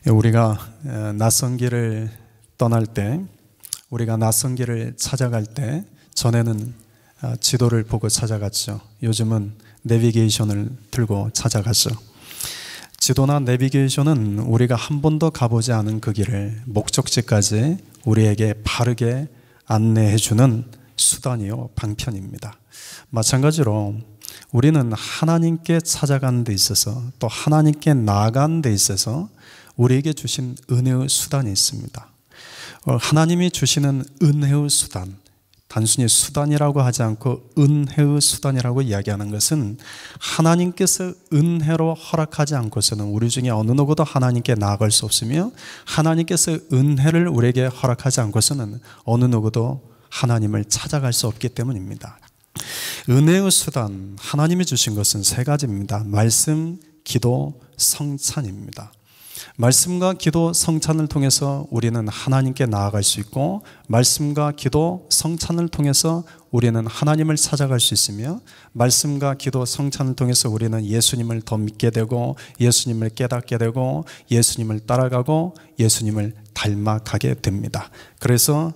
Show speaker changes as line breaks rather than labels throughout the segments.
우리가 낯선 길을 떠날 때, 우리가 낯선 길을 찾아갈 때 전에는 지도를 보고 찾아갔죠. 요즘은 내비게이션을 들고 찾아가죠. 지도나 내비게이션은 우리가 한 번도 가보지 않은 그 길을 목적지까지 우리에게 바르게 안내해주는 수단이요, 방편입니다. 마찬가지로 우리는 하나님께 찾아가는 데 있어서, 또 하나님께 나아가는 데 있어서 우리에게 주신 은혜의 수단이 있습니다. 하나님이 주시는 은혜의 수단, 단순히 수단이라고 하지 않고 은혜의 수단이라고 이야기하는 것은, 하나님께서 은혜로 허락하지 않고서는 우리 중에 어느 누구도 하나님께 나아갈 수 없으며, 하나님께서 은혜를 우리에게 허락하지 않고서는 어느 누구도 하나님을 찾아갈 수 없기 때문입니다. 은혜의 수단, 하나님이 주신 것은 세 가지입니다. 말씀, 기도, 성찬입니다. 말씀과 기도, 성찬을 통해서 우리는 하나님께 나아갈 수 있고, 말씀과 기도, 성찬을 통해서 우리는 하나님을 찾아갈 수 있으며, 말씀과 기도, 성찬을 통해서 우리는 예수님을 더 믿게 되고, 예수님을 깨닫게 되고, 예수님을 따라가고, 예수님을 닮아가게 됩니다. 그래서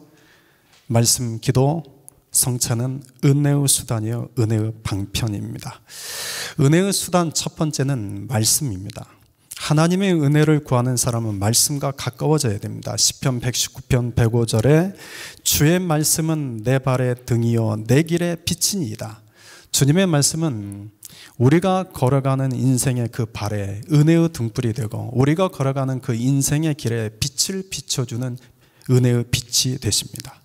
말씀, 기도, 성찬은 은혜의 수단이요, 은혜의 방편입니다. 은혜의 수단 첫 번째는 말씀입니다. 하나님의 은혜를 구하는 사람은 말씀과 가까워져야 됩니다. 시편 119편 105절에 주의 말씀은 내 발의 등이요 내 길의 빛이니이다. 주님의 말씀은 우리가 걸어가는 인생의 그 발에 은혜의 등불이 되고, 우리가 걸어가는 그 인생의 길에 빛을 비춰주는 은혜의 빛이 되십니다.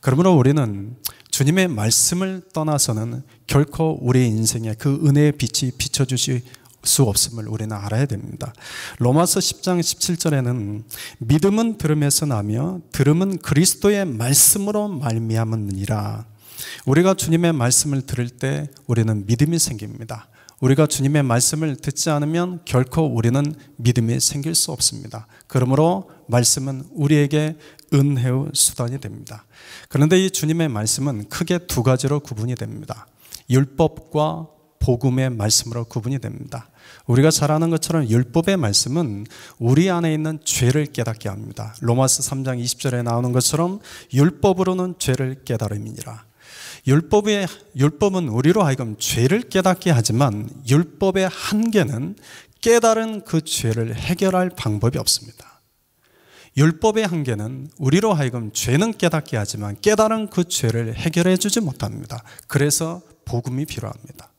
그러므로 우리는 주님의 말씀을 떠나서는 결코 우리 인생에 그 은혜의 빛이 비춰주실 수 없음을 우리는 알아야 됩니다. 로마서 10장 17절에는 믿음은 들음에서 나며 들음은 그리스도의 말씀으로 말미암느니라. 우리가 주님의 말씀을 들을 때 우리는 믿음이 생깁니다. 우리가 주님의 말씀을 듣지 않으면 결코 우리는 믿음이 생길 수 없습니다. 그러므로 말씀은 우리에게 은혜의 수단이 됩니다. 그런데 이 주님의 말씀은 크게 두 가지로 구분이 됩니다. 율법과 복음의 말씀으로 구분이 됩니다. 우리가 잘 아는 것처럼 율법의 말씀은 우리 안에 있는 죄를 깨닫게 합니다. 로마서 3장 20절에 나오는 것처럼 율법으로는 죄를 깨달음이니라. 율법은 우리로 하여금 죄를 깨닫게 하지만, 율법의 한계는 깨달은 그 죄를 해결할 방법이 없습니다. 율법의 한계는 우리로 하여금 죄는 깨닫게 하지만 깨달은 그 죄를 해결해 주지 못합니다. 그래서 복음이 필요합니다.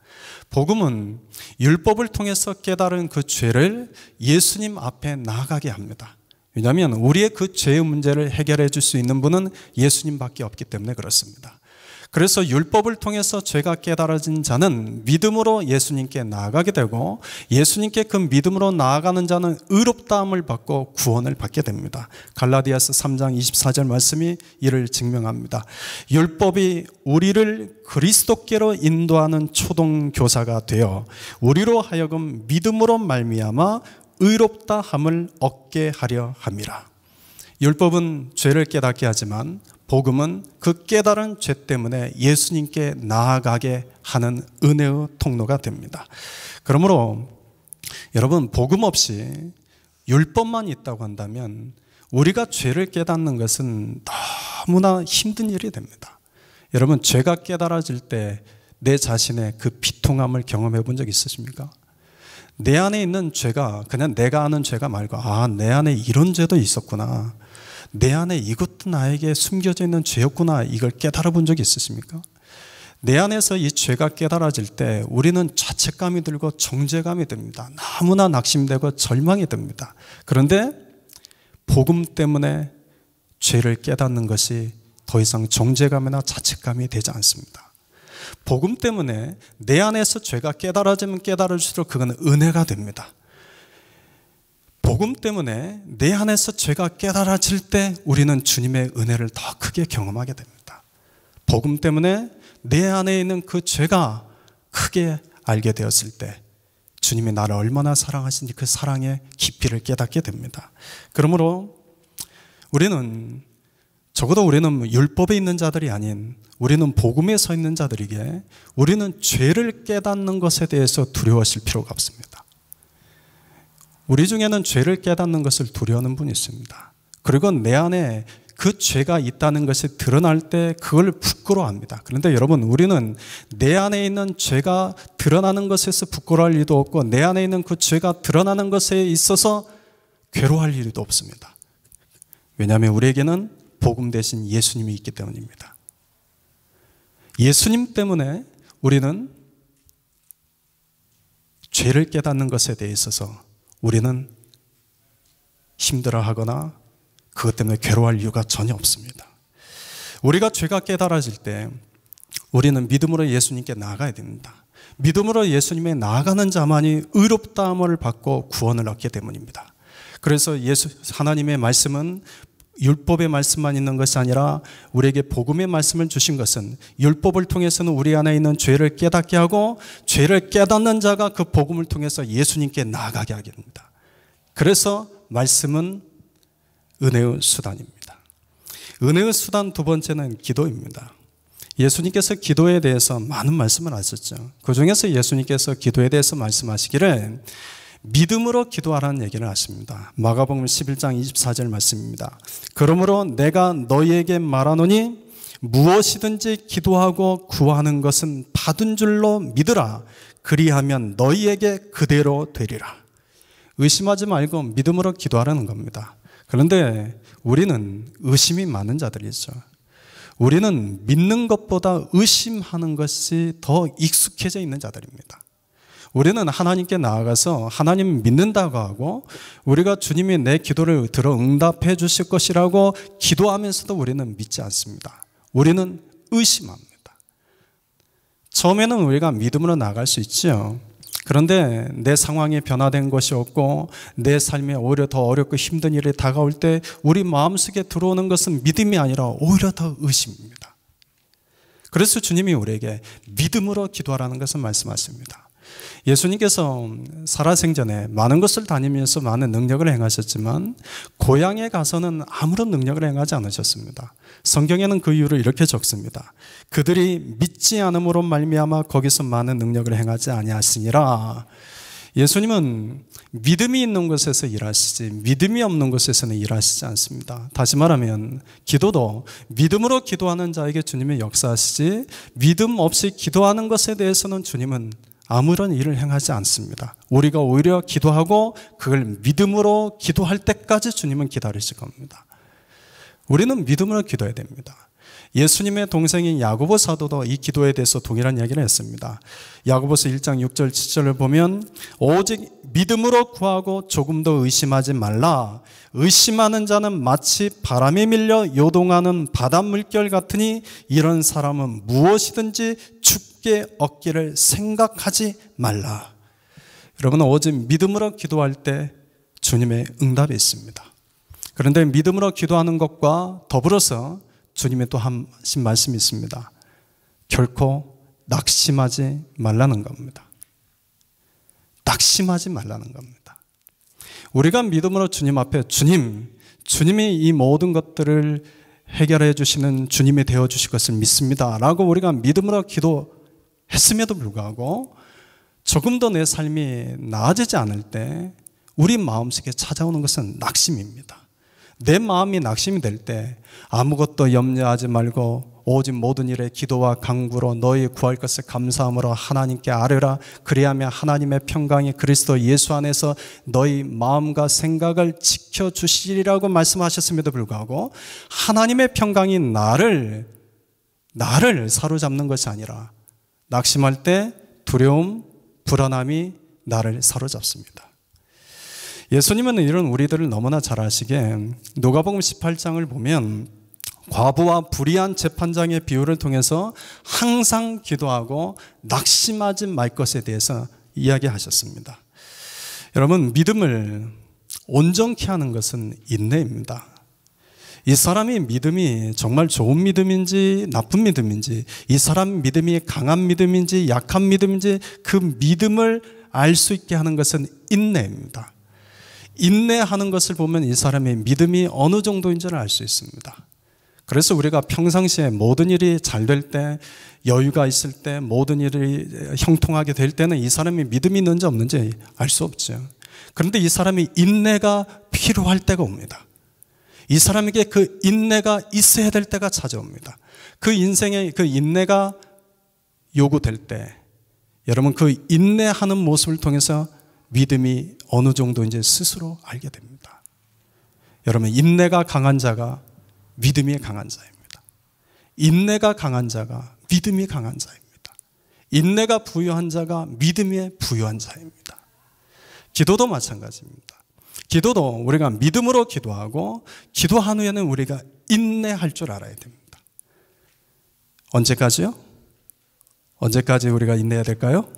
복음은 율법을 통해서 깨달은 그 죄를 예수님 앞에 나아가게 합니다. 왜냐하면 우리의 그 죄의 문제를 해결해 줄 수 있는 분은 예수님밖에 없기 때문에 그렇습니다. 그래서 율법을 통해서 죄가 깨달아진 자는 믿음으로 예수님께 나아가게 되고, 예수님께 그 믿음으로 나아가는 자는 의롭다함을 받고 구원을 받게 됩니다. 갈라디아서 3장 24절 말씀이 이를 증명합니다. 율법이 우리를 그리스도께로 인도하는 초동교사가 되어 우리로 하여금 믿음으로 말미암아 의롭다함을 얻게 하려 함이라. 율법은 죄를 깨닫게 하지만 복음은 그 깨달은 죄 때문에 예수님께 나아가게 하는 은혜의 통로가 됩니다. 그러므로 여러분, 복음 없이 율법만 있다고 한다면 우리가 죄를 깨닫는 것은 너무나 힘든 일이 됩니다. 여러분, 죄가 깨달아질 때 내 자신의 그 비통함을 경험해 본 적 있으십니까? 내 안에 있는 죄가 그냥 내가 아는 죄가 말고, 내 안에 이런 죄도 있었구나, 내 안에 이것도 나에게 숨겨져 있는 죄였구나, 이걸 깨달아 본 적이 있으십니까? 내 안에서 이 죄가 깨달아질 때 우리는 자책감이 들고 정죄감이 듭니다. 너무나 낙심되고 절망이 듭니다. 그런데 복음 때문에 죄를 깨닫는 것이 더 이상 정죄감이나 자책감이 되지 않습니다. 복음 때문에 내 안에서 죄가 깨달아지면 깨달을수록 그건 은혜가 됩니다. 복음 때문에 내 안에서 죄가 깨달아질 때 우리는 주님의 은혜를 더 크게 경험하게 됩니다. 복음 때문에 내 안에 있는 그 죄가 크게 알게 되었을 때 주님이 나를 얼마나 사랑하시는지 그 사랑의 깊이를 깨닫게 됩니다. 그러므로 적어도 우리는 율법에 있는 자들이 아닌, 우리는 복음에 서 있는 자들에게 우리는 죄를 깨닫는 것에 대해서 두려워하실 필요가 없습니다. 우리 중에는 죄를 깨닫는 것을 두려워하는 분이 있습니다. 그리고 내 안에 그 죄가 있다는 것이 드러날 때 그걸 부끄러워합니다. 그런데 여러분, 우리는 내 안에 있는 죄가 드러나는 것에서 부끄러워할 일도 없고 내 안에 있는 그 죄가 드러나는 것에 있어서 괴로워할 일도 없습니다. 왜냐하면 우리에게는 복음 대신 예수님이 있기 때문입니다. 예수님 때문에 우리는 죄를 깨닫는 것에 대해 있어서 우리는 힘들어하거나 그것 때문에 괴로워할 이유가 전혀 없습니다. 우리가 죄가 깨달아질 때 우리는 믿음으로 예수님께 나아가야 됩니다. 믿음으로 예수님에 나아가는 자만이 의롭다함을 받고 구원을 얻기 때문입니다. 그래서 하나님의 말씀은 율법의 말씀만 있는 것이 아니라 우리에게 복음의 말씀을 주신 것은 율법을 통해서는 우리 안에 있는 죄를 깨닫게 하고 죄를 깨닫는 자가 그 복음을 통해서 예수님께 나아가게 하게 됩니다. 그래서 말씀은 은혜의 수단입니다. 은혜의 수단 두 번째는 기도입니다. 예수님께서 기도에 대해서 많은 말씀을 하셨죠. 그 중에서 예수님께서 기도에 대해서 말씀하시기를 믿음으로 기도하라는 얘기를 하십니다. 마가복음 11장 24절 말씀입니다. 그러므로 내가 너희에게 말하노니 무엇이든지 기도하고 구하는 것은 받은 줄로 믿으라. 그리하면 너희에게 그대로 되리라. 의심하지 말고 믿음으로 기도하라는 겁니다. 그런데 우리는 의심이 많은 자들이죠. 우리는 믿는 것보다 의심하는 것이 더 익숙해져 있는 자들입니다. 우리는 하나님께 나아가서 하나님 믿는다고 하고 우리가 주님이 내 기도를 들어 응답해 주실 것이라고 기도하면서도 우리는 믿지 않습니다. 우리는 의심합니다. 처음에는 우리가 믿음으로 나아갈 수 있죠. 그런데 내 상황이 변화된 것이 없고 내 삶에 오히려 더 어렵고 힘든 일이 다가올 때 우리 마음속에 들어오는 것은 믿음이 아니라 오히려 더 의심입니다. 그래서 주님이 우리에게 믿음으로 기도하라는 것을 말씀하십니다. 예수님께서 살아생전에 많은 곳을 다니면서 많은 능력을 행하셨지만 고향에 가서는 아무런 능력을 행하지 않으셨습니다. 성경에는 그 이유를 이렇게 적습니다. 그들이 믿지 않음으로 말미암아 거기서 많은 능력을 행하지 아니하시니라. 예수님은 믿음이 있는 곳에서 일하시지 믿음이 없는 곳에서는 일하시지 않습니다. 다시 말하면 기도도 믿음으로 기도하는 자에게 주님이 역사하시지 믿음 없이 기도하는 것에 대해서는 주님은 아무런 일을 행하지 않습니다. 우리가 오히려 기도하고 그걸 믿음으로 기도할 때까지 주님은 기다리실 겁니다. 우리는 믿음으로 기도해야 됩니다. 예수님의 동생인 야고보 사도도 이 기도에 대해서 동일한 이야기를 했습니다. 야고보서 1장 6절 7절을 보면 오직 믿음으로 구하고 조금도 의심하지 말라. 의심하는 자는 마치 바람에 밀려 요동하는 바다 물결 같으니 이런 사람은 무엇이든지 죽게 얻기를 생각하지 말라. 여러분, 오직 믿음으로 기도할 때 주님의 응답이 있습니다. 그런데 믿음으로 기도하는 것과 더불어서 주님의 또 하신 말씀이 있습니다. 결코 낙심하지 말라는 겁니다. 낙심하지 말라는 겁니다. 우리가 믿음으로 주님 앞에 주님이 이 모든 것들을 해결해 주시는 주님이 되어 주실 것을 믿습니다 라고 우리가 믿음으로 기도했음에도 불구하고 조금도 내 삶이 나아지지 않을 때 우리 마음속에 찾아오는 것은 낙심입니다. 내 마음이 낙심이 될 때 아무것도 염려하지 말고 오직 모든 일에 기도와 간구로 너희 구할 것을 감사함으로 하나님께 아뢰라. 그리하면 하나님의 평강이 그리스도 예수 안에서 너희 마음과 생각을 지켜주시리라고 말씀하셨음에도 불구하고 하나님의 평강이 나를 사로잡는 것이 아니라 낙심할 때 두려움, 불안함이 나를 사로잡습니다. 예수님은 이런 우리들을 너무나 잘 아시게 누가복음 18장을 보면 과부와 불의한 재판장의 비유를 통해서 항상 기도하고 낙심하지 말 것에 대해서 이야기하셨습니다. 여러분, 믿음을 온전케 하는 것은 인내입니다. 이 사람의 믿음이 정말 좋은 믿음인지 나쁜 믿음인지, 이 사람 믿음이 강한 믿음인지 약한 믿음인지 그 믿음을 알 수 있게 하는 것은 인내입니다. 인내하는 것을 보면 이 사람의 믿음이 어느 정도인지를 알 수 있습니다. 그래서 우리가 평상시에 모든 일이 잘 될 때, 여유가 있을 때, 모든 일이 형통하게 될 때는 이 사람이 믿음이 있는지 없는지 알 수 없죠. 그런데 이 사람이 인내가 필요할 때가 옵니다. 이 사람에게 그 인내가 있어야 될 때가 찾아옵니다. 그 인생에 그 인내가 요구될 때 여러분 그 인내하는 모습을 통해서 믿음이 어느 정도인지 스스로 알게 됩니다. 여러분 인내가 강한 자가 믿음이 강한 자입니다. 인내가 강한 자가 믿음이 강한 자입니다. 인내가 부유한 자가 믿음이 부유한 자입니다. 기도도 마찬가지입니다. 기도도 우리가 믿음으로 기도하고 기도한 후에는 우리가 인내할 줄 알아야 됩니다. 언제까지요? 언제까지 우리가 인내해야 될까요?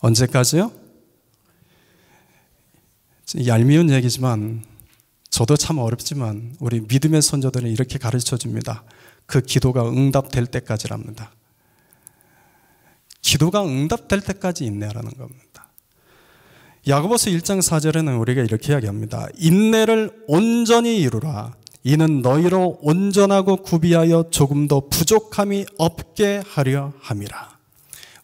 언제까지요? 얄미운 얘기지만 저도 참 어렵지만 우리 믿음의 선조들은 이렇게 가르쳐 줍니다. 그 기도가 응답될 때까지랍니다. 기도가 응답될 때까지 인내하라는 겁니다. 야고보서 1장 4절에는 우리가 이렇게 이야기합니다. 인내를 온전히 이루라. 이는 너희로 온전하고 구비하여 조금도 부족함이 없게 하려 함이라.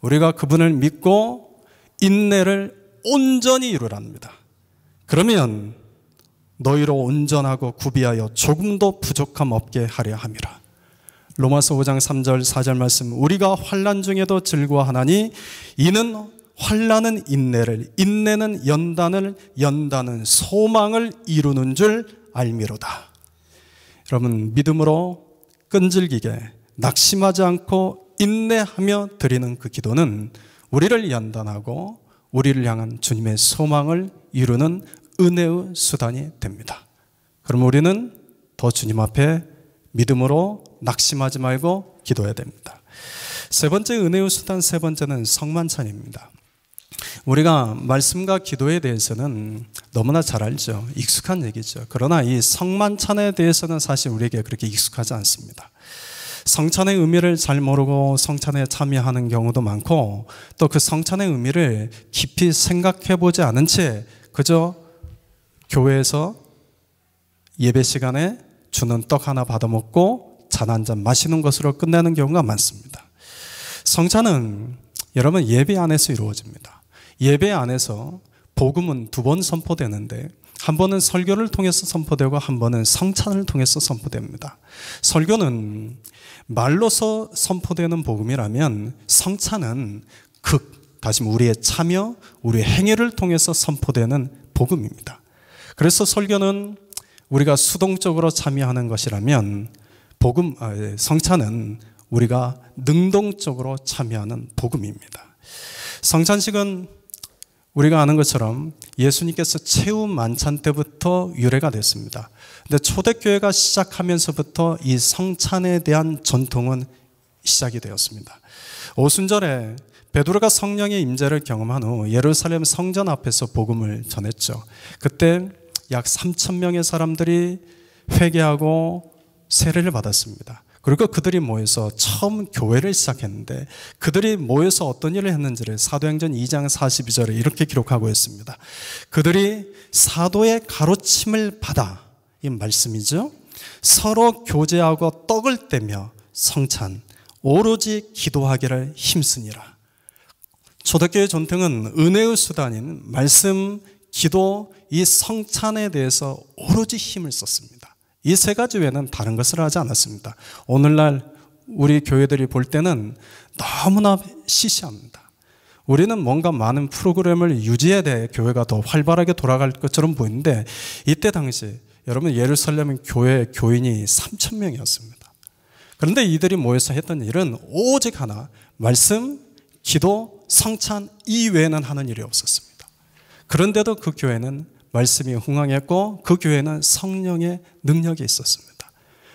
우리가 그분을 믿고 인내를 온전히 이루랍니다. 그러면 너희로 온전하고 구비하여 조금도 부족함 없게 하려 함이라. 로마서 5장 3절 4절 말씀, 우리가 환난 중에도 즐거워하나니 이는 환난은 인내를, 인내는 연단을, 연단은 소망을 이루는 줄 알미로다. 여러분 믿음으로 끈질기게 낙심하지 않고 인내하며 드리는 그 기도는 우리를 연단하고 우리를 향한 주님의 소망을 이루는 은혜의 수단이 됩니다. 그럼 우리는 더 주님 앞에 믿음으로 낙심하지 말고 기도해야 됩니다. 세 번째 은혜의 수단, 세 번째는 성만찬입니다. 우리가 말씀과 기도에 대해서는 너무나 잘 알죠. 익숙한 얘기죠. 그러나 이 성만찬에 대해서는 사실 우리에게 그렇게 익숙하지 않습니다. 성찬의 의미를 잘 모르고 성찬에 참여하는 경우도 많고 또 그 성찬의 의미를 깊이 생각해 보지 않은 채 그저 교회에서 예배 시간에 주는 떡 하나 받아 먹고 잔 한 잔 마시는 것으로 끝내는 경우가 많습니다. 성찬은 여러분 예배 안에서 이루어집니다. 예배 안에서 복음은 두 번 선포되는데 한 번은 설교를 통해서 선포되고 한 번은 성찬을 통해서 선포됩니다. 설교는 말로서 선포되는 복음이라면 성찬은 다시 우리의 참여, 우리의 행위를 통해서 선포되는 복음입니다. 그래서 설교는 우리가 수동적으로 참여하는 것이라면 성찬은 우리가 능동적으로 참여하는 복음입니다. 성찬식은 우리가 아는 것처럼 예수님께서 최후 만찬 때부터 유래가 됐습니다. 근데 초대교회가 시작하면서부터 이 성찬에 대한 전통은 시작이 되었습니다. 오순절에 베드로가 성령의 임재를 경험한 후 예루살렘 성전 앞에서 복음을 전했죠. 그때 약 3,000명의 사람들이 회개하고 세례를 받았습니다. 그리고 그들이 모여서 처음 교회를 시작했는데 그들이 모여서 어떤 일을 했는지를 사도행전 2장 42절에 이렇게 기록하고 있습니다. 그들이 사도의 가르침을 받아, 이 말씀이죠. 서로 교제하고 떡을 떼며 성찬, 오로지 기도하기를 힘쓰니라. 초대교회 전통은 은혜의 수단인 말씀, 기도, 이 성찬에 대해서 오로지 힘을 썼습니다. 이 세 가지 외에는 다른 것을 하지 않았습니다. 오늘날 우리 교회들이 볼 때는 너무나 시시합니다. 우리는 뭔가 많은 프로그램을 유지해야 돼 교회가 더 활발하게 돌아갈 것처럼 보이는데 이때 당시 여러분 예루살렘 교회 교인이 3,000명이었습니다. 그런데 이들이 모여서 했던 일은 오직 하나, 말씀, 기도, 성찬 이외에는 하는 일이 없었습니다. 그런데도 그 교회는 말씀이 흥황했고 그 교회는 성령의 능력이 있었습니다.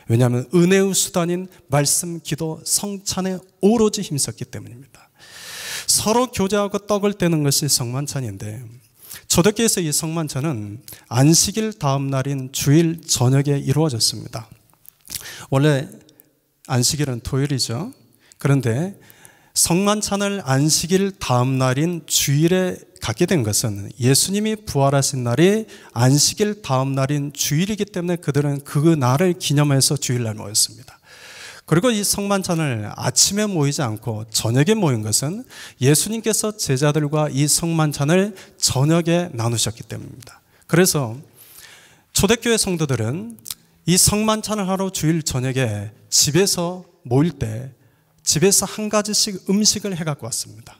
왜냐하면 은혜의 수단인 말씀, 기도, 성찬에 오로지 힘썼기 때문입니다. 서로 교제하고 떡을 떼는 것이 성만찬인데 초대교회에서 이 성만찬은 안식일 다음 날인 주일 저녁에 이루어졌습니다. 원래 안식일은 토요일이죠. 그런데 성만찬을 안식일 다음 날인 주일에 갖게 된 것은 예수님이 부활하신 날이 안식일 다음 날인 주일이기 때문에 그들은 그 날을 기념해서 주일날 모였습니다. 그리고 이 성만찬을 아침에 모이지 않고 저녁에 모인 것은 예수님께서 제자들과 이 성만찬을 저녁에 나누셨기 때문입니다. 그래서 초대교회 성도들은 이 성만찬을 하러 주일 저녁에 집에서 모일 때 집에서 한 가지씩 음식을 해갖고 왔습니다.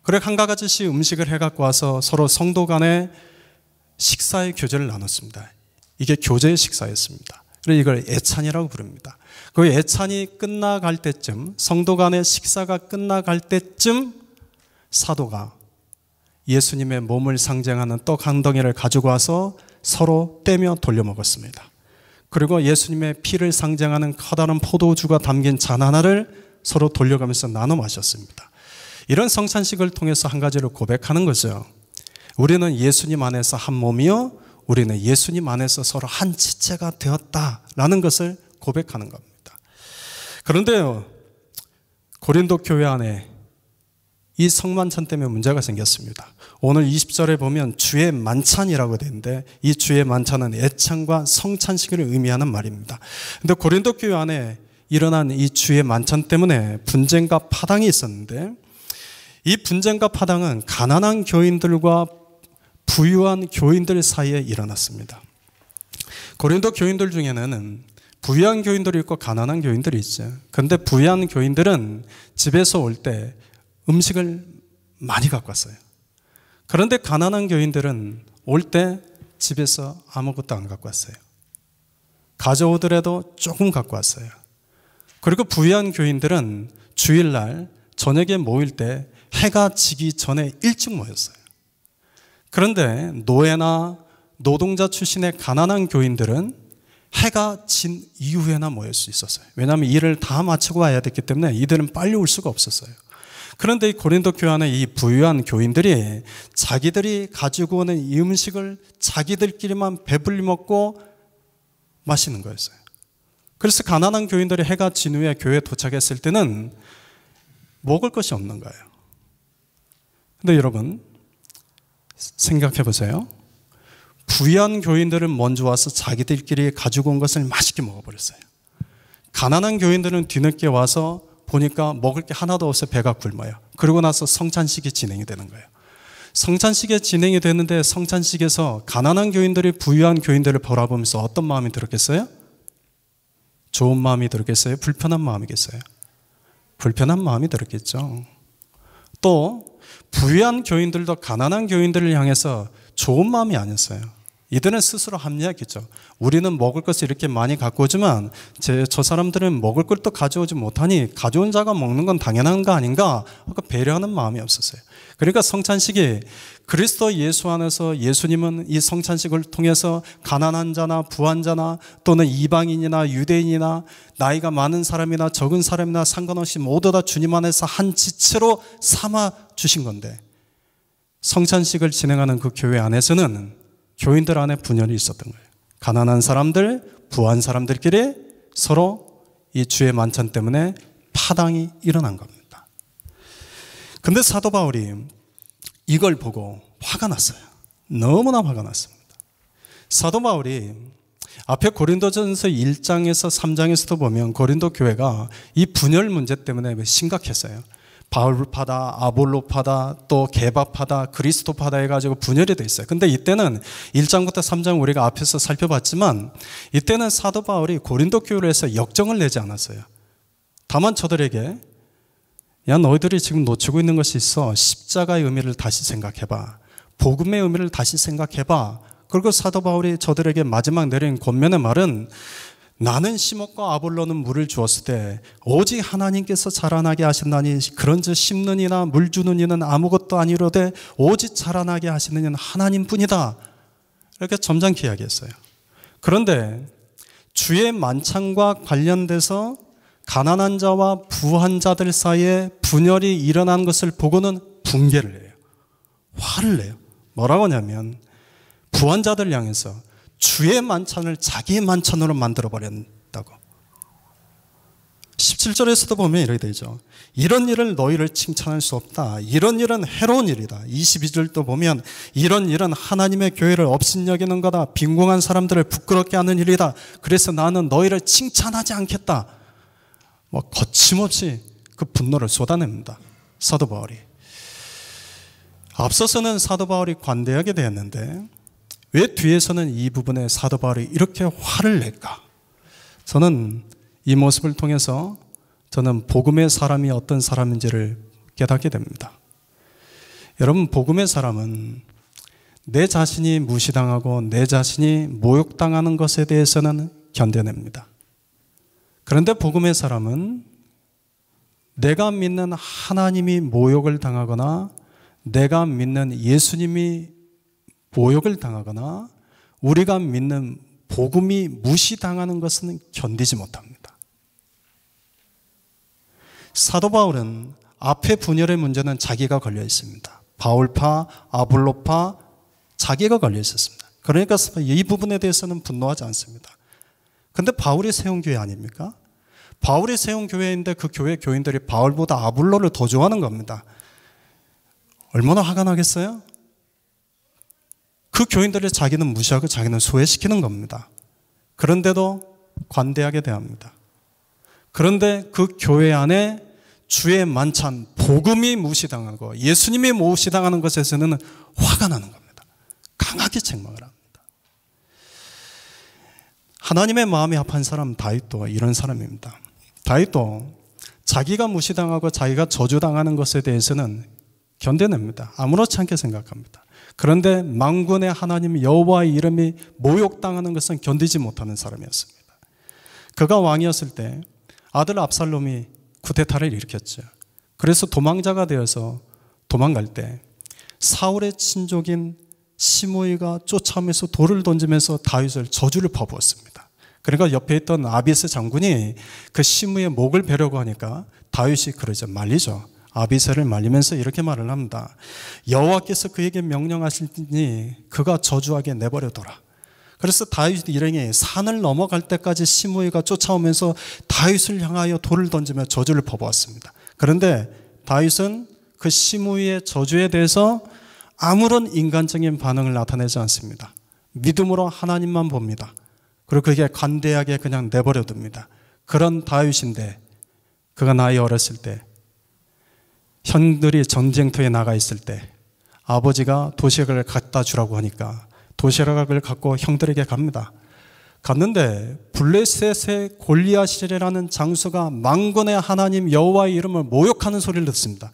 그래 한 가지씩 음식을 해갖고 와서 서로 성도 간에 식사의 교제를 나눴습니다. 이게 교제의 식사였습니다. 그래서 이걸 애찬이라고 부릅니다. 그 애찬이 끝나갈 때쯤, 성도 간의 식사가 끝나갈 때쯤 사도가 예수님의 몸을 상징하는 떡 한 덩이를 가지고 와서 서로 떼며 돌려 먹었습니다. 그리고 예수님의 피를 상징하는 커다란 포도주가 담긴 잔 하나를 서로 돌려가면서 나눠 마셨습니다. 이런 성찬식을 통해서 한 가지를 고백하는 거죠. 우리는 예수님 안에서 한 몸이요, 우리는 예수님 안에서 서로 한 지체가 되었다라는 것을 고백하는 겁니다. 그런데요, 고린도 교회 안에 이 성만찬 때문에 문제가 생겼습니다. 오늘 20절에 보면 주의 만찬이라고 되는데 이 주의 만찬은 애찬과 성찬식을 의미하는 말입니다. 그런데 고린도 교회 안에 일어난 이 주의 만찬 때문에 분쟁과 파당이 있었는데 이 분쟁과 파당은 가난한 교인들과 부유한 교인들 사이에 일어났습니다. 고린도 교인들 중에는 부유한 교인들이 있고 가난한 교인들이 있죠. 그런데 부유한 교인들은 집에서 올 때 음식을 많이 갖고 왔어요. 그런데 가난한 교인들은 올 때 집에서 아무것도 안 갖고 왔어요. 가져오더라도 조금 갖고 왔어요. 그리고 부유한 교인들은 주일날 저녁에 모일 때 해가 지기 전에 일찍 모였어요. 그런데 노예나 노동자 출신의 가난한 교인들은 해가 진 이후에나 모일 수 있었어요. 왜냐하면 일을 다 마치고 와야 됐기 때문에 이들은 빨리 올 수가 없었어요. 그런데 이 고린도 교회 안에 이 부유한 교인들이 자기들이 가지고 오는 이 음식을 자기들끼리만 배불리 먹고 마시는 거였어요. 그래서 가난한 교인들이 해가 진 후에 교회에 도착했을 때는 먹을 것이 없는 거예요. 근데 여러분 생각해 보세요. 부유한 교인들은 먼저 와서 자기들끼리 가지고 온 것을 맛있게 먹어버렸어요. 가난한 교인들은 뒤늦게 와서 보니까 먹을 게 하나도 없어 배가 굶어요. 그러고 나서 성찬식이 진행이 되는 거예요. 성찬식이 진행이 되는데 성찬식에서 가난한 교인들이 부유한 교인들을 바라보면서 어떤 마음이 들었겠어요? 좋은 마음이 들었겠어요? 불편한 마음이겠어요? 불편한 마음이 들었겠죠. 또 부유한 교인들도 가난한 교인들을 향해서 좋은 마음이 아니었어요. 이들은 스스로 합리화했겠죠. 우리는 먹을 것을 이렇게 많이 갖고 오지만 저 사람들은 먹을 걸 또 가져오지 못하니 가져온 자가 먹는 건 당연한 거 아닌가? 배려하는 마음이 없었어요. 그러니까 성찬식이 그리스도 예수 안에서 예수님은 이 성찬식을 통해서 가난한 자나 부한 자나 또는 이방인이나 유대인이나 나이가 많은 사람이나 적은 사람이나 상관없이 모두 다 주님 안에서 한 지체로 삼아 주신 건데 성찬식을 진행하는 그 교회 안에서는 교인들 안에 분열이 있었던 거예요. 가난한 사람들, 부한 사람들끼리 서로 이 주의 만찬 때문에 파당이 일어난 겁니다. 근데 사도 바울이 이걸 보고 화가 났어요. 너무나 화가 났습니다. 사도 바울이 앞에 고린도전서 1장에서 3장에서도 보면 고린도 교회가 이 분열 문제 때문에 심각했어요. 바울파다, 아볼로파다, 또 게바파다, 그리스도파다 해가지고 분열이 돼 있어요. 근데 이때는 1장부터 3장 우리가 앞에서 살펴봤지만 이때는 사도 바울이 고린도 교회를 해서 역정을 내지 않았어요. 다만 저들에게 야 너희들이 지금 놓치고 있는 것이 있어. 십자가의 의미를 다시 생각해봐. 복음의 의미를 다시 생각해봐. 그리고 사도 바울이 저들에게 마지막 내린 권면의 말은 나는 심었고 아볼로는 물을 주었을 때 오직 하나님께서 자라나게 하신다니 그런즉 심는 이나 물 주는 이는 아무것도 아니로되 오직 자라나게 하시는 이는 하나님뿐이다. 이렇게 점잖게 이야기했어요. 그런데 주의 만찬과 관련돼서 가난한 자와 부한 자들 사이에 분열이 일어난 것을 보고는 붕괴를 해요. 화를 내요. 뭐라고 하냐면 부한 자들 향해서 주의 만찬을 자기의 만찬으로 만들어버린다고. 17절에서도 보면 이렇게 되죠. 이런 일을 너희를 칭찬할 수 없다. 이런 일은 해로운 일이다. 22절도 보면 이런 일은 하나님의 교회를 업신여기는 거다. 빈궁한 사람들을 부끄럽게 하는 일이다. 그래서 나는 너희를 칭찬하지 않겠다. 거침없이 그 분노를 쏟아냅니다. 사도 바울이. 앞서서는 사도 바울이 관대하게 되었는데 왜 뒤에서는 이 부분에 사도 바울이 이렇게 화를 낼까? 저는 이 모습을 통해서 저는 복음의 사람이 어떤 사람인지를 깨닫게 됩니다. 여러분, 복음의 사람은 내 자신이 무시당하고 내 자신이 모욕당하는 것에 대해서는 견뎌냅니다. 그런데 복음의 사람은 내가 믿는 하나님이 모욕을 당하거나 내가 믿는 예수님이 모욕을 당하거나 우리가 믿는 복음이 무시당하는 것은 견디지 못합니다. 사도 바울은 앞에 분열의 문제는 자기가 걸려 있습니다. 바울파, 아볼로파, 자기가 걸려 있었습니다. 그러니까 이 부분에 대해서는 분노하지 않습니다. 근데 바울이 세운 교회 아닙니까? 바울이 세운 교회인데 그 교회 교인들이 바울보다 아볼로를 더 좋아하는 겁니다. 얼마나 화가 나겠어요? 그 교인들을 자기는 무시하고 자기는 소외시키는 겁니다. 그런데도 관대하게 대합니다. 그런데 그 교회 안에 주의 만찬, 복음이 무시당하고 예수님이 무시당하는 것에서는 화가 나는 겁니다. 강하게 책망을 합니다. 하나님의 마음이 합한 사람 다윗도 이런 사람입니다. 다윗도 자기가 무시당하고 자기가 저주당하는 것에 대해서는 견뎌냅니다. 아무렇지 않게 생각합니다. 그런데 만군의 하나님 여호와의 이름이 모욕당하는 것은 견디지 못하는 사람이었습니다. 그가 왕이었을 때 아들 압살롬이 쿠데타를 일으켰죠. 그래서 도망자가 되어서 도망갈 때 사울의 친족인 시므이가 쫓아오면서 돌을 던지면서 다윗을 저주를 퍼부었습니다. 그러니까 옆에 있던 아비스 장군이 그 시므이의 목을 베려고 하니까 다윗이 그러죠. 말리죠. 아비새를 말리면서 이렇게 말을 합니다. 여호와께서 그에게 명령하시니 그가 저주하게 내버려둬라. 그래서 다윗 일행이 산을 넘어갈 때까지 시므이가 쫓아오면서 다윗을 향하여 돌을 던지며 저주를 퍼부었습니다. 그런데 다윗은 그 시므이의 저주에 대해서 아무런 인간적인 반응을 나타내지 않습니다. 믿음으로 하나님만 봅니다. 그리고 그게 관대하게 그냥 내버려둡니다. 그런 다윗인데 그가 나이 어렸을 때 형들이 전쟁터에 나가 있을 때 아버지가 도시락을 갖다 주라고 하니까 도시락을 갖고 형들에게 갑니다. 갔는데 블레셋의 골리앗이라는 장수가 만군의 하나님 여호와의 이름을 모욕하는 소리를 듣습니다.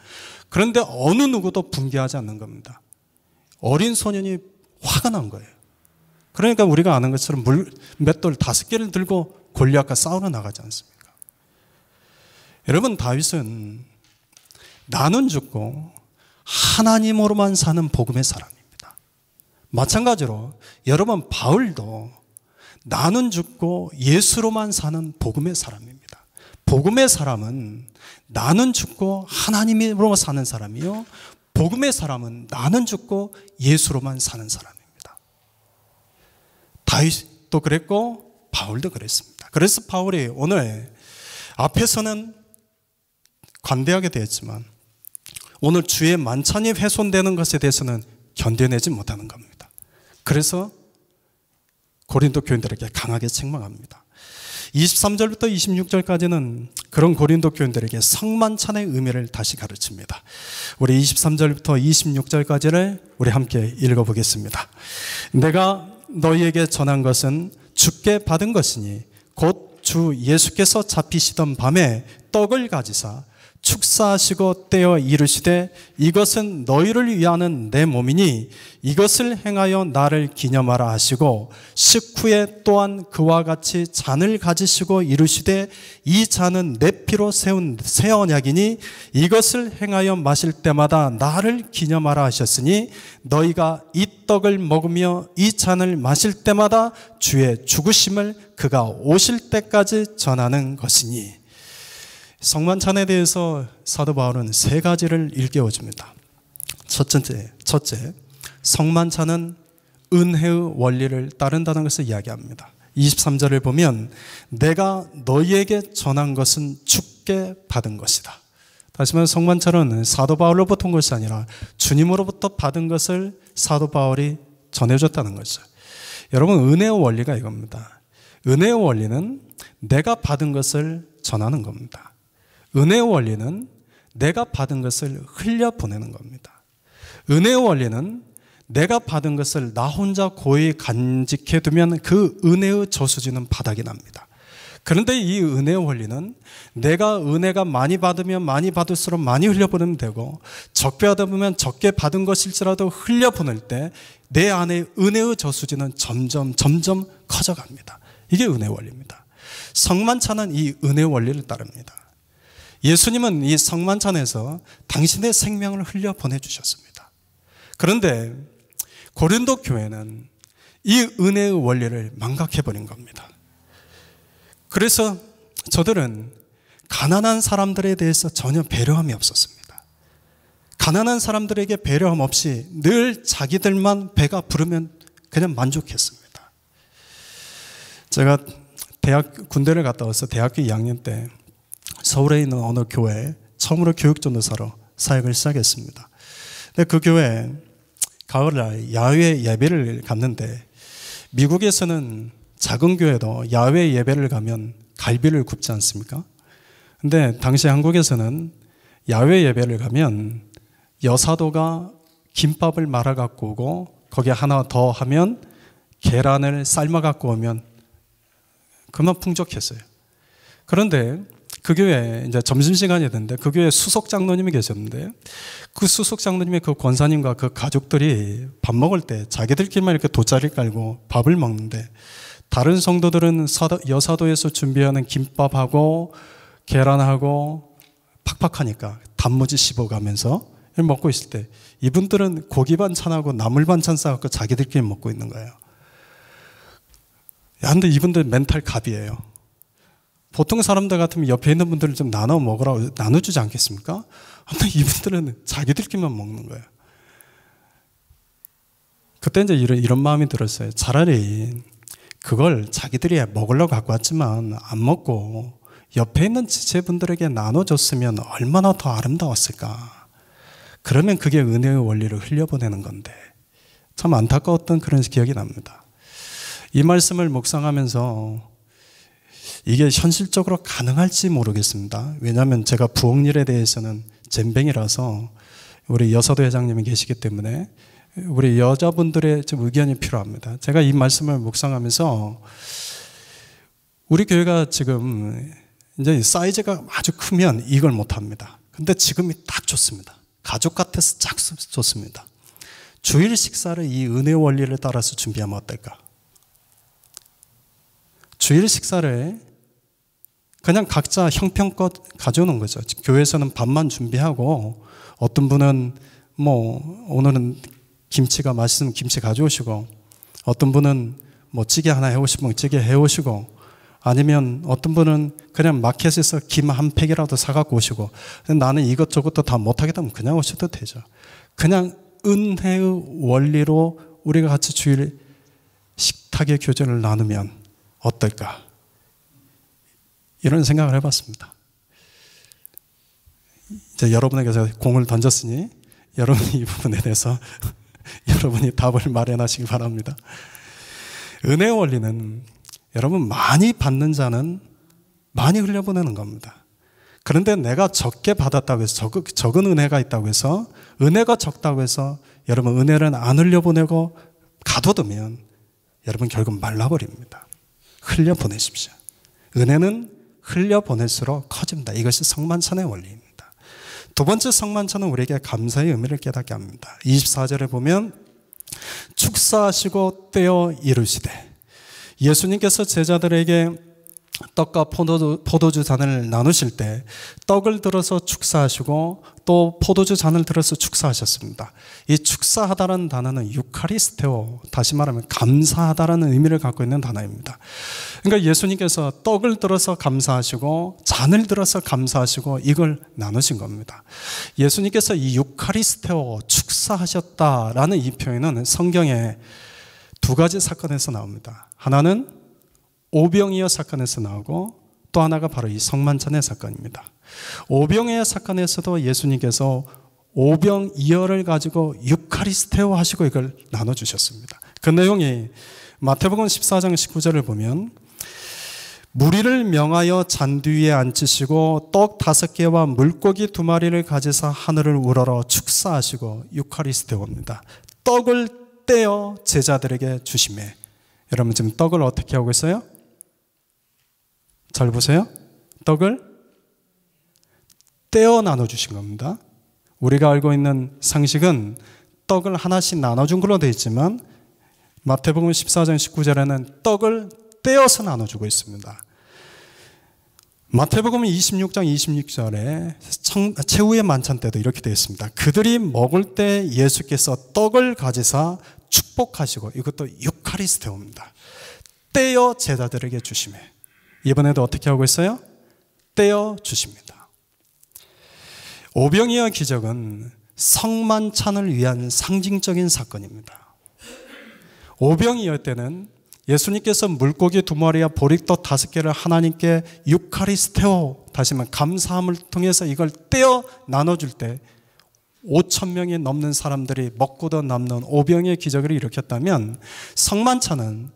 그런데 어느 누구도 분개하지 않는 겁니다. 어린 소년이 화가 난 거예요. 그러니까 우리가 아는 것처럼 맷돌 5개를 들고 골리앗과 싸우러 나가지 않습니까? 여러분, 다윗은 나는 죽고 하나님으로만 사는 복음의 사람입니다. 마찬가지로 여러분, 바울도 나는 죽고 예수로만 사는 복음의 사람입니다. 복음의 사람은 나는 죽고 하나님으로 사는 사람이요, 복음의 사람은 나는 죽고 예수로만 사는 사람입니다. 다윗도 그랬고 바울도 그랬습니다. 그래서 바울이 오늘 앞에서는 관대하게 되었지만 오늘 주의 만찬이 훼손되는 것에 대해서는 견뎌내지 못하는 겁니다. 그래서 고린도 교인들에게 강하게 책망합니다. 23절부터 26절까지는 그런 고린도 교인들에게 성만찬의 의미를 다시 가르칩니다. 우리 23절부터 26절까지를 우리 함께 읽어보겠습니다. 내가 너희에게 전한 것은 주께 받은 것이니 곧 주 예수께서 잡히시던 밤에 떡을 가지사 축사하시고 떼어 이르시되 이것은 너희를 위하는 내 몸이니 이것을 행하여 나를 기념하라 하시고 식후에 또한 그와 같이 잔을 가지시고 이르시되 이 잔은 내 피로 세운 새 언약이니 이것을 행하여 마실 때마다 나를 기념하라 하셨으니 너희가 이 떡을 먹으며 이 잔을 마실 때마다 주의 죽으심을 그가 오실 때까지 전하는 것이니. 성만찬에 대해서 사도 바울은 3가지를 일깨워줍니다. 첫째, 성만찬은 은혜의 원리를 따른다는 것을 이야기합니다. 23절을 보면 내가 너희에게 전한 것은 주께 받은 것이다. 다시 말해 성만찬은 사도 바울로부터 온 것이 아니라 주님으로부터 받은 것을 사도 바울이 전해줬다는 거죠. 여러분, 은혜의 원리가 이겁니다. 은혜의 원리는 내가 받은 것을 전하는 겁니다. 은혜의 원리는 내가 받은 것을 흘려보내는 겁니다. 은혜의 원리는 내가 받은 것을 나 혼자 고이 간직해두면 그 은혜의 저수지는 바닥이 납니다. 그런데 이 은혜의 원리는 내가 은혜가 많이 받으면 많이 받을수록 많이 흘려보내면 되고, 적게 받으면 적게 받은 것일지라도 흘려보낼 때 내 안에 은혜의 저수지는 점점 커져갑니다. 이게 은혜의 원리입니다. 성만찬은 이 은혜의 원리를 따릅니다. 예수님은 이 성만찬에서 당신의 생명을 흘려보내주셨습니다. 그런데 고린도 교회는 이 은혜의 원리를 망각해버린 겁니다. 그래서 저들은 가난한 사람들에 대해서 전혀 배려함이 없었습니다. 가난한 사람들에게 배려함 없이 늘 자기들만 배가 부르면 그냥 만족했습니다. 제가 군대를 갔다 와서 대학교 2학년 때 서울에 있는 어느 교회에 처음으로 교육전도사로 사역을 시작했습니다. 근데 그 교회에 가을날 야외 예배를 갔는데, 미국에서는 작은 교회도 야외 예배를 가면 갈비를 굽지 않습니까? 근데 당시 한국에서는 야외 예배를 가면 여사도가 김밥을 말아 갖고 오고 거기에 하나 더 하면 계란을 삶아 갖고 오면 그만 풍족했어요. 그런데 그 교회에 이제 점심시간이 됐는데 그 교회에 수석 장로님이 계셨는데, 그 수석 장로님의 그 권사님과 그 가족들이 밥 먹을 때 자기들끼리만 이렇게 돗자리 깔고 밥을 먹는데, 다른 성도들은 여사도에서 준비하는 김밥하고 계란하고 팍팍하니까 단무지 씹어가면서 먹고 있을 때 이분들은 고기 반찬하고 나물 반찬 싸갖고 자기들끼리 먹고 있는 거예요. 야, 근데 이분들 멘탈 갑이에요. 보통 사람들 같으면 옆에 있는 분들을 좀 나눠 먹으라고 나눠주지 않겠습니까? 근데 이분들은 자기들끼리만 먹는 거예요. 그때 이제 이런 마음이 들었어요. 차라리 그걸 자기들이 먹으려고 갖고 왔지만 안 먹고 옆에 있는 지체분들에게 나눠줬으면 얼마나 더 아름다웠을까. 그러면 그게 은혜의 원리를 흘려보내는 건데, 참 안타까웠던 그런 기억이 납니다. 이 말씀을 묵상하면서 이게 현실적으로 가능할지 모르겠습니다. 왜냐하면 제가 부엌일에 대해서는 젬병이라서 우리 여사도 회장님이 계시기 때문에 우리 여자분들의 좀 의견이 필요합니다. 제가 이 말씀을 묵상하면서 우리 교회가 지금 이제 사이즈가 아주 크면 이걸 못합니다. 근데 지금이 딱 좋습니다. 가족 같아서 딱 좋습니다. 주일 식사를 이 은혜 원리를 따라서 준비하면 어떨까? 주일 식사를 그냥 각자 형편껏 가져오는 거죠. 교회에서는 밥만 준비하고, 어떤 분은 오늘은 김치가 맛있으면 김치 가져오시고, 어떤 분은 찌개 하나 해오시면 찌개 해오시고, 아니면 어떤 분은 그냥 마켓에서 김 한 팩이라도 사갖고 오시고, 나는 이것저것도 다 못하겠다면 그냥 오셔도 되죠. 그냥 은혜의 원리로 우리가 같이 주일 식탁의 교제를 나누면 어떨까? 이런 생각을 해봤습니다. 이제 여러분에게서 공을 던졌으니 여러분이 이 부분에 대해서 여러분이 답을 마련하시기 바랍니다. 은혜의 원리는 여러분, 많이 받는 자는 많이 흘려보내는 겁니다. 그런데 내가 적게 받았다고 해서 적은 은혜가 있다고 해서, 은혜가 적다고 해서 여러분 은혜를 안 흘려보내고 가둬두면 여러분 결국 말라버립니다. 흘려보내십시오. 은혜는 흘려보낼수록 커집니다. 이것이 성만찬의 원리입니다. 두 번째 성만찬은 우리에게 감사의 의미를 깨닫게 합니다. 24절에 보면 축사하시고 떼어 이루시되, 예수님께서 제자들에게 떡과 포도주 잔을 나누실 때 떡을 들어서 축사하시고 또 포도주 잔을 들어서 축사하셨습니다. 이 축사하다라는 단어는 유카리스테오, 다시 말하면 감사하다라는 의미를 갖고 있는 단어입니다. 그러니까 예수님께서 떡을 들어서 감사하시고 잔을 들어서 감사하시고 이걸 나누신 겁니다. 예수님께서 이 유카리스테오, 축사하셨다라는 이 표현은 성경에 두 가지 사건에서 나옵니다. 하나는 오병이어 사건에서 나오고, 또 하나가 바로 이 성만찬의 사건입니다. 오병이어 사건에서도 예수님께서 오병이어를 가지고 유카리스테오 하시고 이걸 나눠주셨습니다. 그 내용이 마태복음 14장 19절을 보면, 무리를 명하여 잔디 위에 앉히시고 떡 5개와 물고기 2마리를 가지사 하늘을 우러러 축사하시고 유카리스테오입니다. 떡을 떼어 제자들에게 주시매. 여러분 지금 떡을 어떻게 하고 있어요? 잘 보세요. 떡을 떼어 나눠주신 겁니다. 우리가 알고 있는 상식은 떡을 하나씩 나눠준 걸로 되어 있지만 마태복음 14장 19절에는 떡을 떼어서 나눠주고 있습니다. 마태복음 26장 26절에 최후의 만찬 때도 이렇게 되어 있습니다. 그들이 먹을 때 예수께서 떡을 가지사 축복하시고, 이것도 유카리스테오입니다. 떼어 제자들에게 주시매. 이번에도 어떻게 하고 있어요? 떼어 주십니다. 오병이어 기적은 성만찬을 위한 상징적인 사건입니다. 오병이어 때는 예수님께서 물고기 2마리와 보리떡 5개를 하나님께 유카리스테오, 다시 말하면 감사함을 통해서 이걸 떼어 나눠줄 때 5,000명이 넘는 사람들이 먹고도 남는 오병이어 기적을 일으켰다면, 성만찬은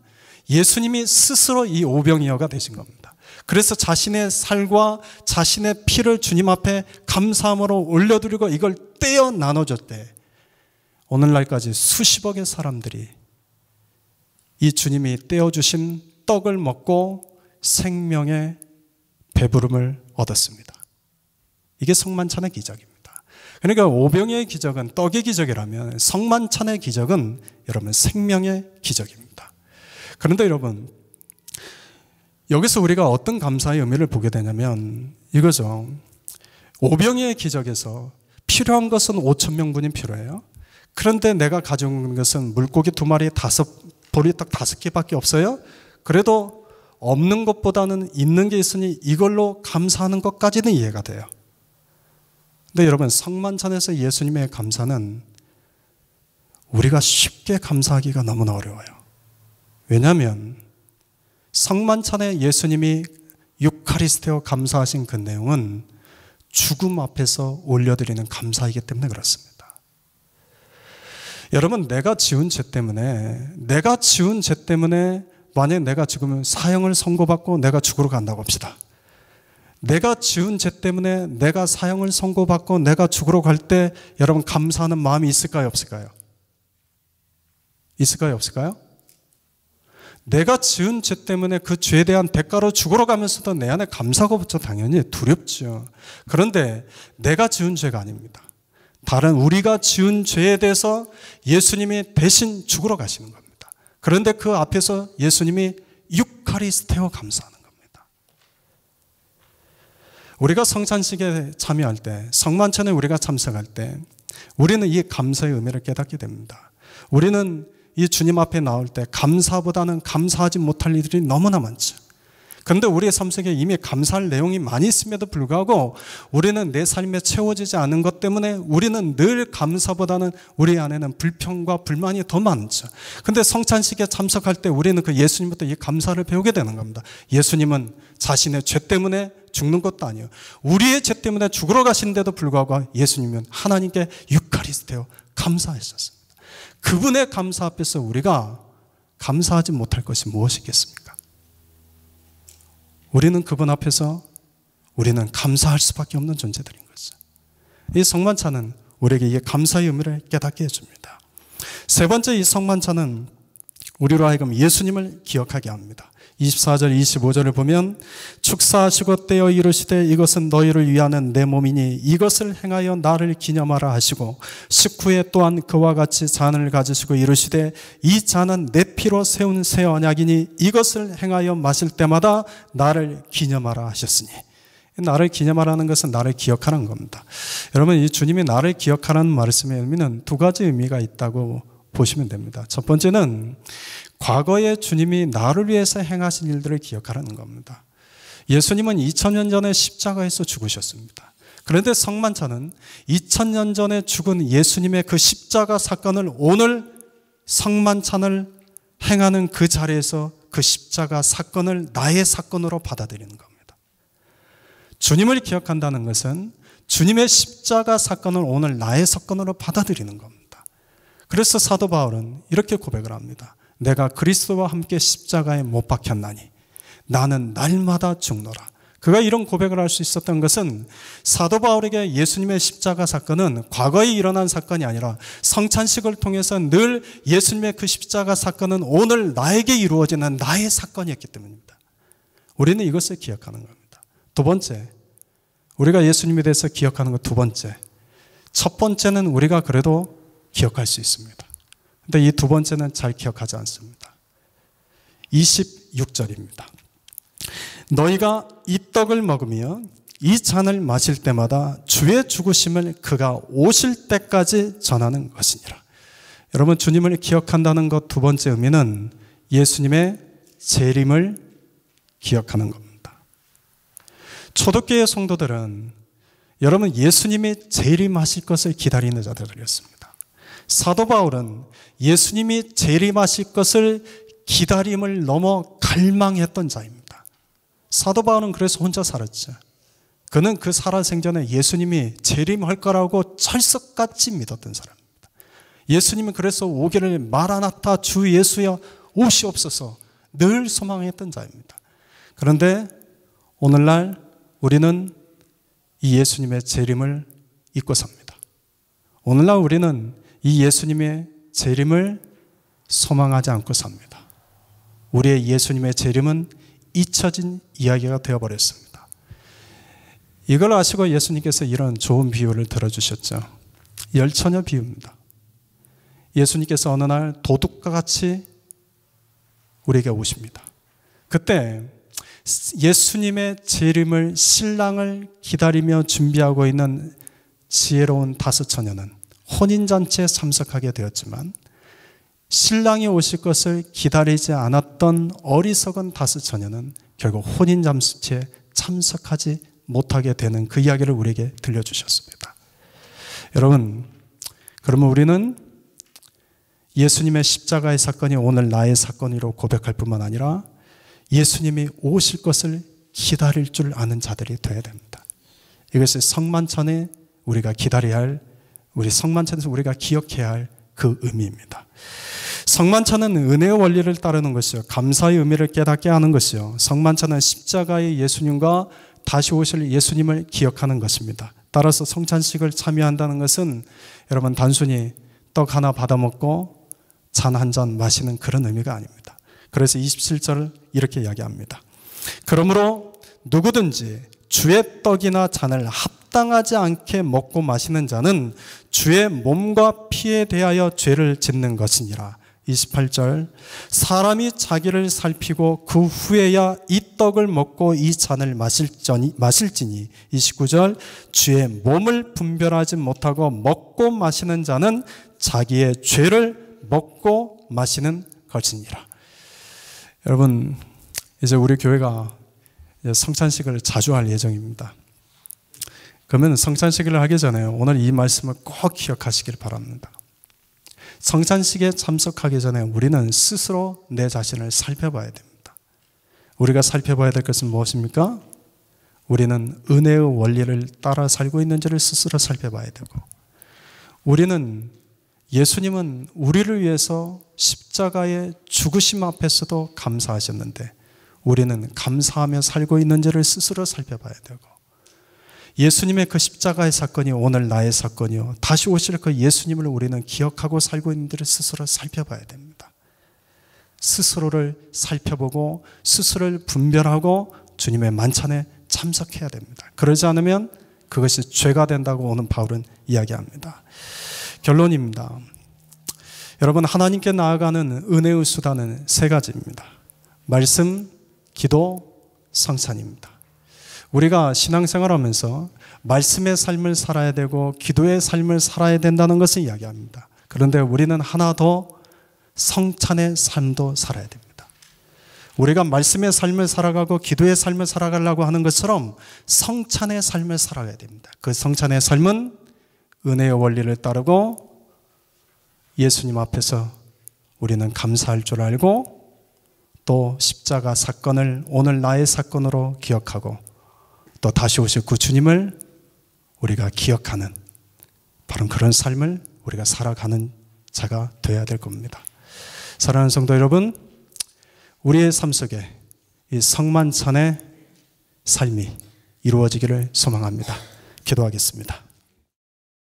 예수님이 스스로 이 오병이어가 되신 겁니다. 그래서 자신의 살과 자신의 피를 주님 앞에 감사함으로 올려드리고 이걸 떼어 나눠줬대. 오늘날까지 수십억의 사람들이 이 주님이 떼어주신 떡을 먹고 생명의 배부름을 얻었습니다. 이게 성만찬의 기적입니다. 그러니까 오병이어의 기적은 떡의 기적이라면 성만찬의 기적은 여러분 생명의 기적입니다. 그런데 여러분, 여기서 우리가 어떤 감사의 의미를 보게 되냐면 이거죠. 오병이어의 기적에서 필요한 것은 5,000명분이 필요해요. 그런데 내가 가져온 것은 물고기 2마리, 보리떡 5개밖에 없어요. 그래도 없는 것보다는 있는 게 있으니 이걸로 감사하는 것까지는 이해가 돼요. 근데 여러분, 성만찬에서 예수님의 감사는 우리가 쉽게 감사하기가 너무나 어려워요. 왜냐하면 성만찬에 예수님이 유카리스테오 감사하신 그 내용은 죽음 앞에서 올려드리는 감사이기 때문에 그렇습니다. 여러분, 내가 지은 죄 때문에 만약에 내가 지금 사형을 선고받고 내가 죽으러 간다고 합시다. 내가 지은 죄 때문에 내가 사형을 선고받고 내가 죽으러 갈 때 여러분 감사하는 마음이 있을까요, 없을까요? 있을까요, 없을까요? 내가 지은 죄 때문에 그 죄에 대한 대가로 죽으러 가면서도 내 안에 감사가 없죠. 당연히 두렵죠. 그런데 내가 지은 죄가 아닙니다. 다른 우리가 지은 죄에 대해서 예수님이 대신 죽으러 가시는 겁니다. 그런데 그 앞에서 예수님이 유카리스테오 감사하는 겁니다. 우리가 성찬식에 참여할 때, 성만찬에 우리가 참석할 때 우리는 이 감사의 의미를 깨닫게 됩니다. 우리는 이 주님 앞에 나올 때 감사보다는 감사하지 못할 일들이 너무나 많죠. 그런데 우리의 삶 속에 이미 감사할 내용이 많이 있음에도 불구하고 우리는 내 삶에 채워지지 않은 것 때문에 우리는 늘 감사보다는 우리 안에는 불평과 불만이 더 많죠. 그런데 성찬식에 참석할 때 우리는 그 예수님부터 이 감사를 배우게 되는 겁니다. 예수님은 자신의 죄 때문에 죽는 것도 아니에요. 우리의 죄 때문에 죽으러 가시는데도 불구하고 예수님은 하나님께 유카리스테오 감사하셨습니다. 그분의 감사 앞에서 우리가 감사하지 못할 것이 무엇이겠습니까? 우리는 그분 앞에서 우리는 감사할 수밖에 없는 존재들인 거죠. 이 성만찬은 우리에게 이 감사의 의미를 깨닫게 해줍니다. 세 번째, 이 성만찬은 우리로 하여금 예수님을 기억하게 합니다. 24절 25절을 보면 축사하시고 떼어 이르시되 이것은 너희를 위하는 내 몸이니 이것을 행하여 나를 기념하라 하시고 식후에 또한 그와 같이 잔을 가지시고 이르시되 이 잔은 내 피로 세운 새 언약이니 이것을 행하여 마실 때마다 나를 기념하라 하셨으니, 나를 기념하라는 것은 나를 기억하라는 겁니다. 여러분, 이 주님이 나를 기억하라는 말씀의 의미는 두 가지 의미가 있다고 보시면 됩니다. 첫 번째는 과거에 주님이 나를 위해서 행하신 일들을 기억하라는 겁니다. 예수님은 2000년 전에 십자가에서 죽으셨습니다. 그런데 성만찬은 2000년 전에 죽은 예수님의 그 십자가 사건을 오늘 성만찬을 행하는 그 자리에서 그 십자가 사건을 나의 사건으로 받아들이는 겁니다. 주님을 기억한다는 것은 주님의 십자가 사건을 오늘 나의 사건으로 받아들이는 겁니다. 그래서 사도 바울은 이렇게 고백을 합니다. 내가 그리스도와 함께 십자가에 못 박혔나니 나는 날마다 죽노라. 그가 이런 고백을 할 수 있었던 것은 사도 바울에게 예수님의 십자가 사건은 과거에 일어난 사건이 아니라 성찬식을 통해서 늘 예수님의 그 십자가 사건은 오늘 나에게 이루어지는 나의 사건이었기 때문입니다. 우리는 이것을 기억하는 겁니다. 두 번째, 우리가 예수님에 대해서 기억하는 것 두 번째. 첫 번째는 우리가 그래도 기억할 수 있습니다. 근데 이 두 번째는 잘 기억하지 않습니다. 26절입니다. 너희가 이 떡을 먹으며 이 잔을 마실 때마다 주의 죽으심을 그가 오실 때까지 전하는 것이니라. 여러분, 주님을 기억한다는 것 두 번째 의미는 예수님의 재림을 기억하는 겁니다. 초대교회 성도들은 여러분 예수님이 재림하실 것을 기다리는 자들이었습니다. 사도 바울은 예수님이 재림하실 것을 기다림을 넘어 갈망했던 자입니다. 사도 바울은 그래서 혼자 살았죠. 그는 그 살아생전에 예수님이 재림할 거라고 철석같이 믿었던 사람입니다. 예수님은 그래서 오기를 마라나타 주 예수여 오시옵소서 늘 소망했던 자입니다. 그런데 오늘날 우리는 이 예수님의 재림을 잊고 삽니다. 오늘날 우리는 이 예수님의 재림을 소망하지 않고 삽니다. 우리의 예수님의 재림은 잊혀진 이야기가 되어버렸습니다. 이걸 아시고 예수님께서 이런 좋은 비유를 들어주셨죠. 열처녀 비유입니다. 예수님께서 어느 날 도둑과 같이 우리에게 오십니다. 그때 예수님의 재림을 신랑을 기다리며 준비하고 있는 지혜로운 다섯 처녀는 혼인잔치에 참석하게 되었지만 신랑이 오실 것을 기다리지 않았던 어리석은 다섯 처녀는 결국 혼인잔치에 참석하지 못하게 되는 그 이야기를 우리에게 들려주셨습니다. 여러분, 그러면 우리는 예수님의 십자가의 사건이 오늘 나의 사건으로 고백할 뿐만 아니라 예수님이 오실 것을 기다릴 줄 아는 자들이 되어야 됩니다. 이것이 성만찬에 우리가 기다려야 할, 우리 성만찬에서 우리가 기억해야 할 그 의미입니다. 성만찬은 은혜의 원리를 따르는 것이요, 감사의 의미를 깨닫게 하는 것이요, 성만찬은 십자가의 예수님과 다시 오실 예수님을 기억하는 것입니다. 따라서 성찬식을 참여한다는 것은 여러분 단순히 떡 하나 받아 먹고 잔 한 잔 마시는 그런 의미가 아닙니다. 그래서 27절을 이렇게 이야기합니다. 그러므로 누구든지 주의 떡이나 잔을 합당하지 않게 먹고 마시는 자는 주의 몸과 피에 대하여 죄를 짓는 것이니라. 28절, 사람이 자기를 살피고 그 후에야 이 떡을 먹고 이 잔을 마실지니. 29절, 주의 몸을 분별하지 못하고 먹고 마시는 자는 자기의 죄를 먹고 마시는 것이니라. 여러분, 이제 우리 교회가 성찬식을 자주 할 예정입니다. 그러면 성찬식을 하기 전에 오늘 이 말씀을 꼭 기억하시길 바랍니다. 성찬식에 참석하기 전에 우리는 스스로 내 자신을 살펴봐야 됩니다. 우리가 살펴봐야 될 것은 무엇입니까? 우리는 은혜의 원리를 따라 살고 있는지를 스스로 살펴봐야 되고, 우리는 예수님은 우리를 위해서 십자가의 죽으심 앞에서도 감사하셨는데 우리는 감사하며 살고 있는지를 스스로 살펴봐야 되고, 예수님의 그 십자가의 사건이 오늘 나의 사건이요, 다시 오실 그 예수님을 우리는 기억하고 살고 있는지를 스스로 살펴봐야 됩니다. 스스로를 살펴보고 스스로를 분별하고 주님의 만찬에 참석해야 됩니다. 그러지 않으면 그것이 죄가 된다고 오늘 바울은 이야기합니다. 결론입니다. 여러분, 하나님께 나아가는 은혜의 수단은 세 가지입니다. 말씀, 기도, 성찬입니다. 우리가 신앙생활하면서 말씀의 삶을 살아야 되고 기도의 삶을 살아야 된다는 것을 이야기합니다. 그런데 우리는 하나 더 성찬의 삶도 살아야 됩니다. 우리가 말씀의 삶을 살아가고 기도의 삶을 살아가려고 하는 것처럼 성찬의 삶을 살아가야 됩니다. 그 성찬의 삶은 은혜의 원리를 따르고 예수님 앞에서 우리는 감사할 줄 알고 또 십자가 사건을 오늘 나의 사건으로 기억하고 또 다시 오실 그 주님을 우리가 기억하는 바로 그런 삶을 우리가 살아가는 자가 되어야 될 겁니다. 사랑하는 성도 여러분, 우리의 삶 속에 이 성만찬의 삶이 이루어지기를 소망합니다. 기도하겠습니다.